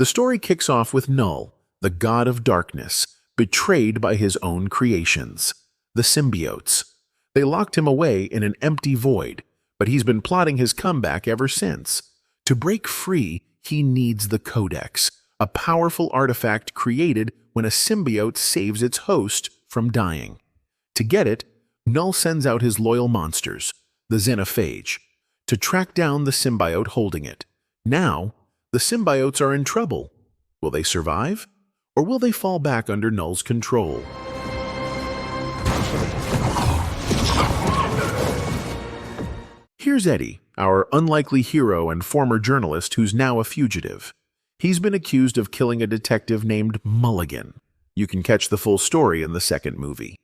The story kicks off with Null, the god of darkness, betrayed by his own creations, the symbiotes. They locked him away in an empty void, but he's been plotting his comeback ever since. To break free, he needs the Codex, a powerful artifact created when a symbiote saves its host from dying. To get it, Null sends out his loyal monsters, the Xenophage, to track down the symbiote holding it. Now, the symbiotes are in trouble. Will they survive? Or will they fall back under Null's control? Here's Eddie, our unlikely hero and former journalist who's now a fugitive. He's been accused of killing a detective named Mulligan. You can catch the full story in the second movie.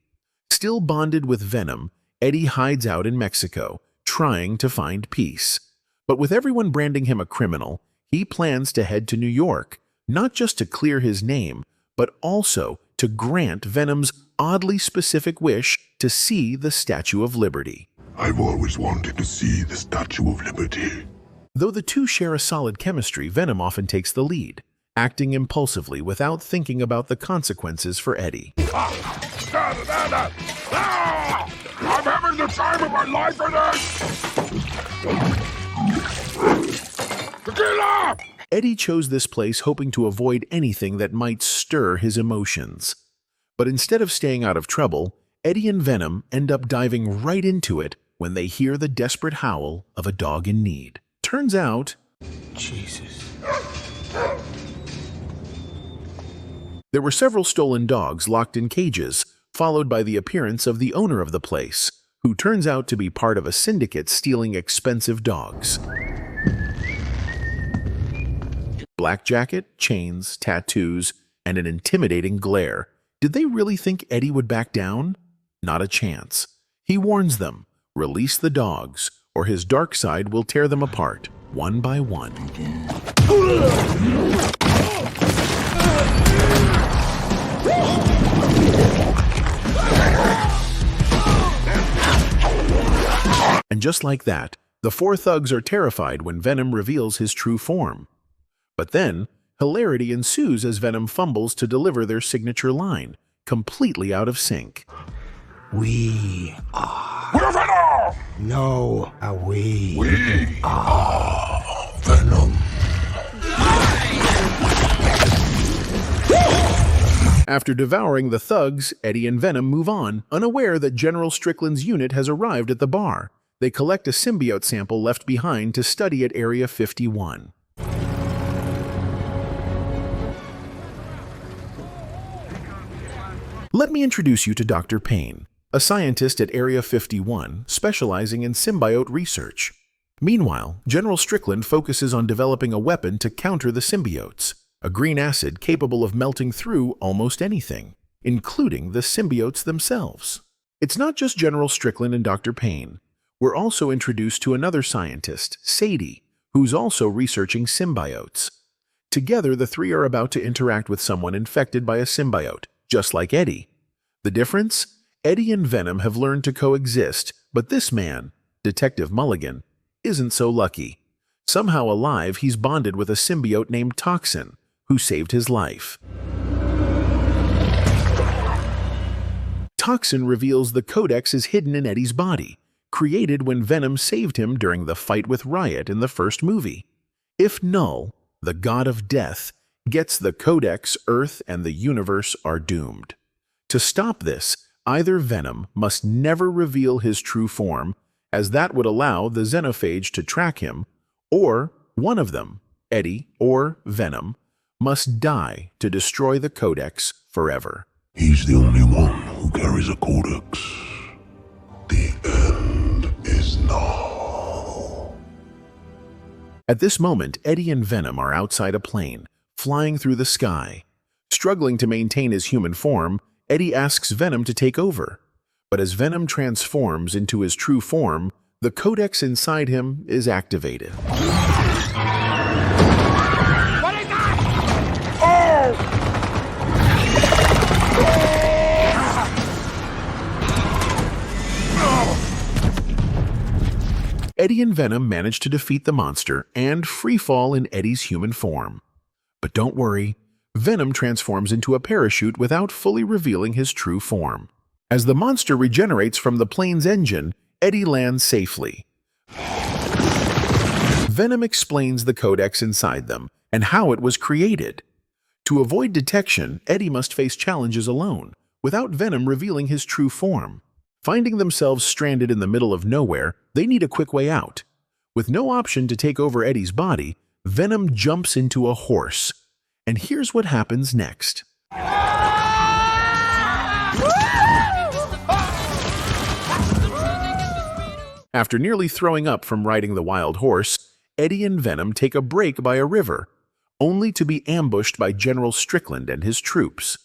Still bonded with Venom, Eddie hides out in Mexico, trying to find peace. But with everyone branding him a criminal, he plans to head to New York, not just to clear his name, but also to grant Venom's oddly specific wish to see the Statue of Liberty. I've always wanted to see the Statue of Liberty. Though the two share a solid chemistry, Venom often takes the lead, acting impulsively without thinking about the consequences for Eddie. I'm having the time of my life for this! Tequila! Eddie chose this place hoping to avoid anything that might stir his emotions. But instead of staying out of trouble, Eddie and Venom end up diving right into it when they hear the desperate howl of a dog in need. Turns out, Jesus. there were several stolen dogs locked in cages, followed by the appearance of the owner of the place, who turns out to be part of a syndicate stealing expensive dogs. Black jacket, chains, tattoos, and an intimidating glare. Did they really think Eddie would back down? Not a chance. He warns them, release the dogs, or his dark side will tear them apart, one by one. And just like that, the four thugs are terrified when Venom reveals his true form. But then, hilarity ensues as Venom fumbles to deliver their signature line, completely out of sync. We are. We're Venom! No, are we? We are Venom. After devouring the thugs, Eddie and Venom move on, unaware that General Strickland's unit has arrived at the bar. They collect a symbiote sample left behind to study at Area 51. Let me introduce you to Dr. Payne, a scientist at Area 51 specializing in symbiote research. Meanwhile, General Strickland focuses on developing a weapon to counter the symbiotes, a green acid capable of melting through almost anything, including the symbiotes themselves. It's not just General Strickland and Dr. Payne. We're also introduced to another scientist, Sadie, who's also researching symbiotes. Together, the three are about to interact with someone infected by a symbiote, just like Eddie. The difference? Eddie and Venom have learned to coexist, but this man, Detective Mulligan, isn't so lucky. Somehow alive, he's bonded with a symbiote named Toxin, who saved his life. Toxin reveals the Codex is hidden in Eddie's body, created when Venom saved him during the fight with Riot in the first movie. If Null, the god of death, gets the Codex, Earth and the universe are doomed. To stop this, either Venom must never reveal his true form, as that would allow the Xenophage to track him, or one of them, Eddie or Venom, must die to destroy the Codex forever. He's the only one who carries a Codex. The end is now. At this moment, Eddie and Venom are outside a plane, flying through the sky. Struggling to maintain his human form, Eddie asks Venom to take over. But as Venom transforms into his true form, the Codex inside him is activated. What is that? Oh! Eddie and Venom manage to defeat the monster and free fall in Eddie's human form. But don't worry, Venom transforms into a parachute without fully revealing his true form. As the monster regenerates from the plane's engine, Eddie lands safely. Venom explains the codex inside them and how it was created. To avoid detection, Eddie must face challenges alone, without Venom revealing his true form. Finding themselves stranded in the middle of nowhere, they need a quick way out. With no option to take over Eddie's body, Venom jumps into a horse. And here's what happens next. After nearly throwing up from riding the wild horse, Eddie and Venom take a break by a river, only to be ambushed by General Strickland and his troops.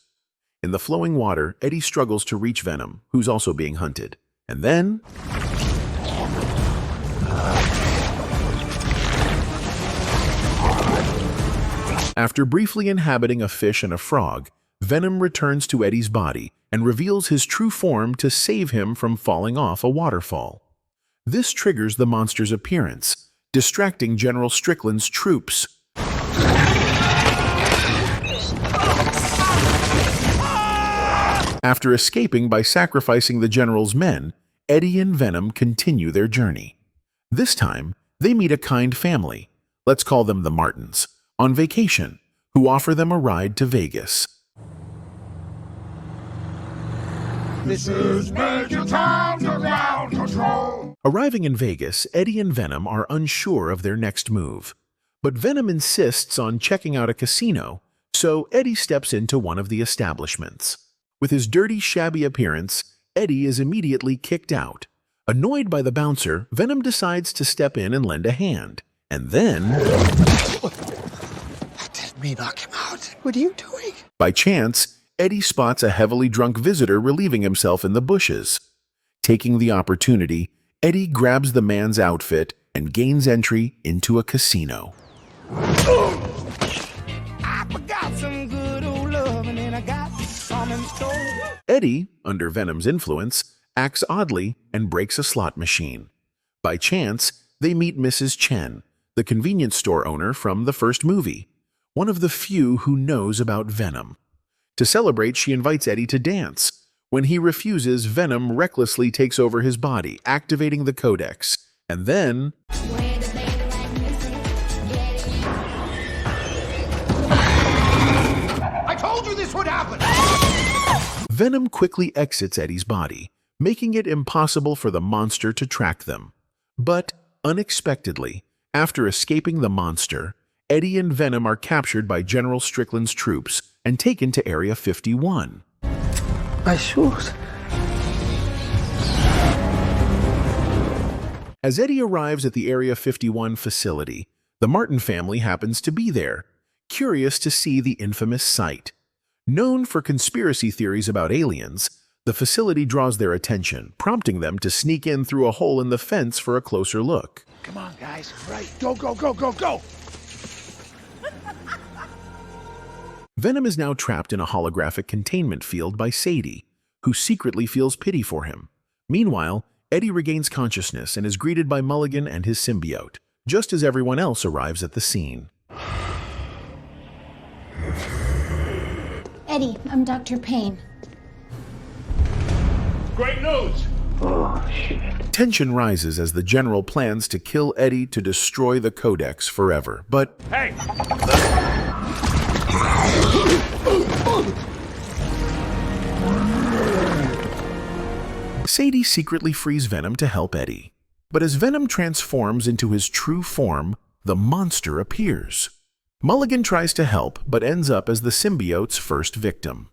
In the flowing water, Eddie struggles to reach Venom, who's also being hunted. And then... after briefly inhabiting a fish and a frog, Venom returns to Eddie's body and reveals his true form to save him from falling off a waterfall. This triggers the monster's appearance, distracting General Strickland's troops. After escaping by sacrificing the general's men, Eddie and Venom continue their journey. This time, they meet a kind family, let's call them the Martins, on vacation, who offer them a ride to Vegas. This is Major Tom to ground control. Arriving in Vegas, Eddie and Venom are unsure of their next move. But Venom insists on checking out a casino, so Eddie steps into one of the establishments. With his dirty, shabby appearance, Eddie is immediately kicked out. Annoyed by the bouncer, Venom decides to step in and lend a hand. And then... That didn't mean knock him out. What are you doing? by chance, Eddie spots a heavily drunk visitor relieving himself in the bushes. Taking the opportunity, Eddie grabs the man's outfit and gains entry into a casino. I forgot some good old loving and I got some in store. Eddie, under Venom's influence, acts oddly and breaks a slot machine. By chance, they meet Mrs. Chen, the convenience store owner from the first movie, one of the few who knows about Venom. To celebrate, she invites Eddie to dance. When he refuses, Venom recklessly takes over his body, activating the Codex. And then... I told you this would happen! Venom quickly exits Eddie's body, making it impossible for the monster to track them. But, unexpectedly, after escaping the monster, Eddie and Venom are captured by General Strickland's troops and taken to Area 51. My shoes. As Eddie arrives at the Area 51 facility, the Martin family happens to be there, curious to see the infamous site. Known for conspiracy theories about aliens, the facility draws their attention, prompting them to sneak in through a hole in the fence for a closer look. Come on, guys. Right. Go, go, go, go, go! Venom is now trapped in a holographic containment field by Sadie, who secretly feels pity for him. Meanwhile, Eddie regains consciousness and is greeted by Mulligan and his symbiote, just as everyone else arrives at the scene. Eddie, I'm Dr. Payne. Great news! Oh, shit. Tension rises as the General plans to kill Eddie to destroy the Codex forever, but Hey! Sadie secretly frees Venom to help Eddie. But as Venom transforms into his true form, the monster appears. Mulligan tries to help, but ends up as the symbiote's first victim.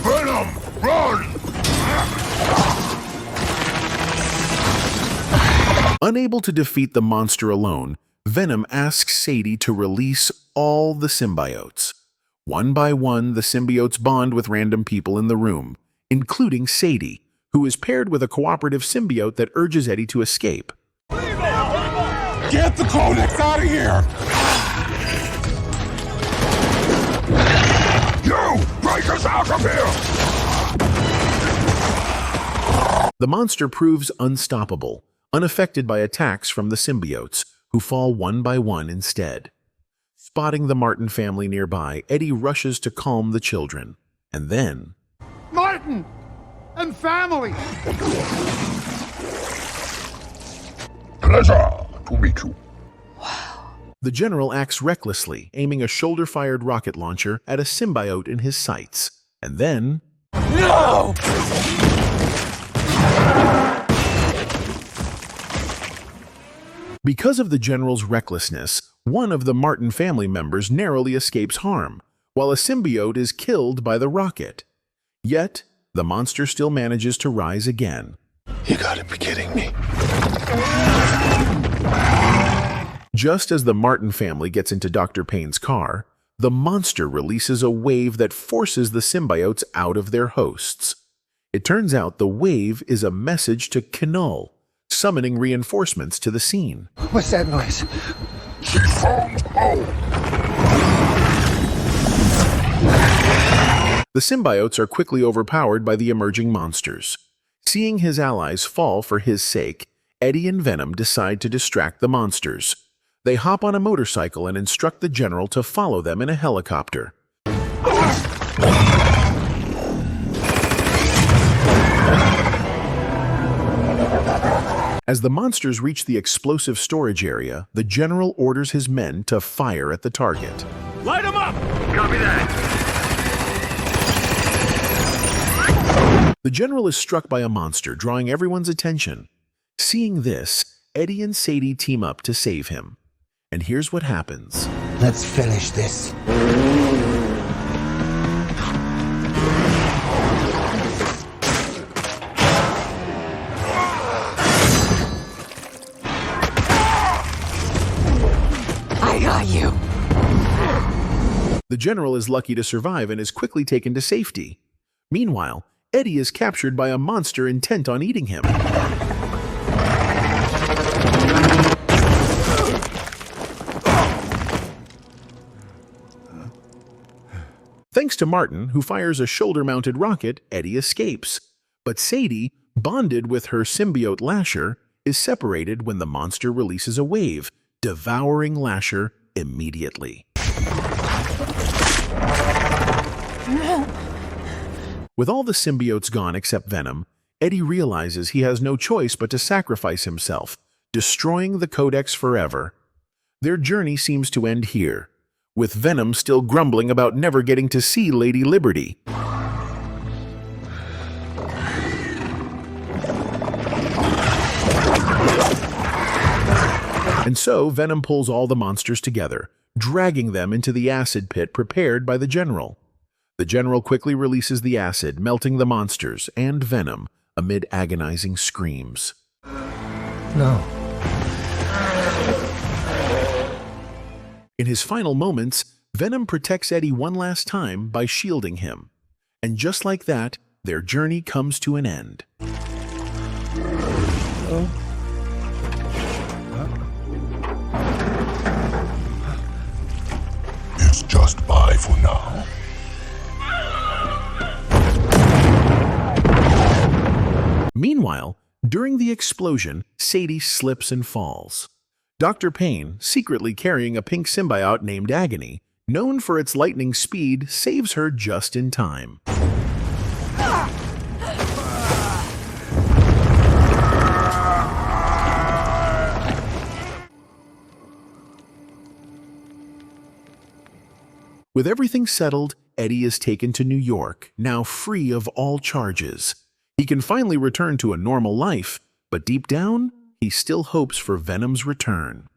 Venom, run! Unable to defeat the monster alone, Venom asks Sadie to release all the symbiotes. One by one, the symbiotes bond with random people in the room, including Sadie, who is paired with a cooperative symbiote that urges Eddie to escape. Get the Codex out of here! You! Break us out of here! The monster proves unstoppable, unaffected by attacks from the symbiotes, who fall one by one instead. Spotting the Martin family nearby, Eddie rushes to calm the children. And then, Martin and family! Pleasure to meet you. the general acts recklessly, aiming a shoulder-fired rocket launcher at a symbiote in his sights. And then, No! because of the general's recklessness, one of the Martin family members narrowly escapes harm, while a symbiote is killed by the rocket. Yet, the monster still manages to rise again. You gotta be kidding me. Just as the Martin family gets into Dr. Payne's car, the monster releases a wave that forces the symbiotes out of their hosts. It turns out the wave is a message to Knull, summoning reinforcements to the scene. What's that noise? She found home. The symbiotes are quickly overpowered by the emerging monsters. Seeing his allies fall for his sake, Eddie and Venom decide to distract the monsters. They hop on a motorcycle and instruct the general to follow them in a helicopter. As the monsters reach the explosive storage area, the general orders his men to fire at the target. Light them up! Copy that. The general is struck by a monster, drawing everyone's attention. Seeing this, Eddie and Sadie team up to save him. And here's what happens. Let's finish this. I got you. The general is lucky to survive and is quickly taken to safety. Meanwhile, Eddie is captured by a monster intent on eating him. Thanks to Martin, who fires a shoulder-mounted rocket, Eddie escapes. But Sadie, bonded with her symbiote Lasher, is separated when the monster releases a wave, devouring Lasher immediately. With all the symbiotes gone except Venom, Eddie realizes he has no choice but to sacrifice himself, destroying the Codex forever. Their journey seems to end here, with Venom still grumbling about never getting to see Lady Liberty. And so Venom pulls all the monsters together, dragging them into the acid pit prepared by the general. The general quickly releases the acid, melting the monsters and Venom amid agonizing screams. No. In his final moments, Venom protects Eddie one last time by shielding him. And just like that, their journey comes to an end. It's just bye for now. Meanwhile, during the explosion, Sadie slips and falls. Dr. Payne, secretly carrying a pink symbiote named Agony, known for its lightning speed, saves her just in time. With everything settled, Eddie is taken to New York, now free of all charges. He can finally return to a normal life, but deep down, he still hopes for Venom's return.